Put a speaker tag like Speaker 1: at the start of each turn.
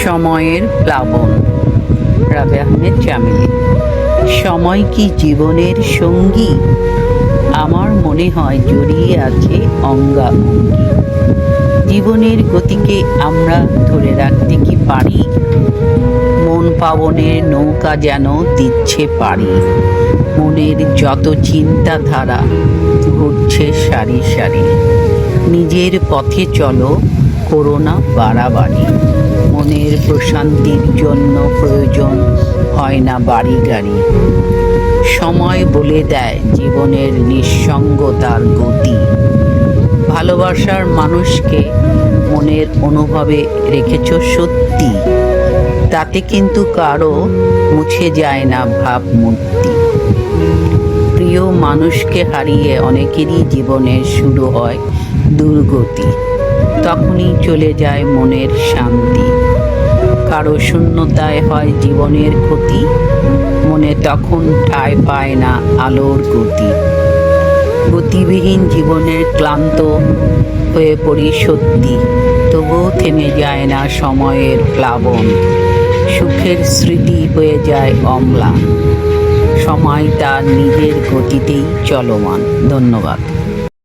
Speaker 1: সময়ের প্লাবন। রাবে আহমেদ চামেলি। সময় কি জীবনের সঙ্গী? আমার মনে হয় জড়িয়ে আছে অঙ্গাঅঙ্গি। জীবনের গতিকে আমরা ধরে রাখতে কি পারি? মন পাবনের নৌকা যেন দিচ্ছে পারি। মনের যত চিন্তাধারা ঘুরছে সারি সারি। নিজের পথে চলো, করোনা বাড়াবাড়ি। মনের প্রশান্তির জন্য প্রয়োজন হয় না বাড়ি গাড়ি। সময় বলে দেয় জীবনের নিঃসঙ্গতার গতি। ভালোবাসার মানুষকে মনের অনুভবে রেখেছ সত্যি, তাতে কিন্তু কারো মুছে যায় না ভাবমূর্তি। প্রিয় মানুষকে হারিয়ে অনেকেরই জীবনের শুরু হয় দুর্গতি। তখনই চলে যায় মনের শান্তি। কারো শূন্যতায় হয় জীবনের ক্ষতি, মনে তখন ঠাঁই পায় না আলোর গতি। গতিবিহীন জীবনের ক্লান্ত হয়ে পড়ি সত্যি, তবুও থেমে যায় না সময়ের প্লাবন। সুখের স্মৃতি হয়ে যায় অম্লান, সময় তার নিজের গতিতেই চলমান। ধন্যবাদ।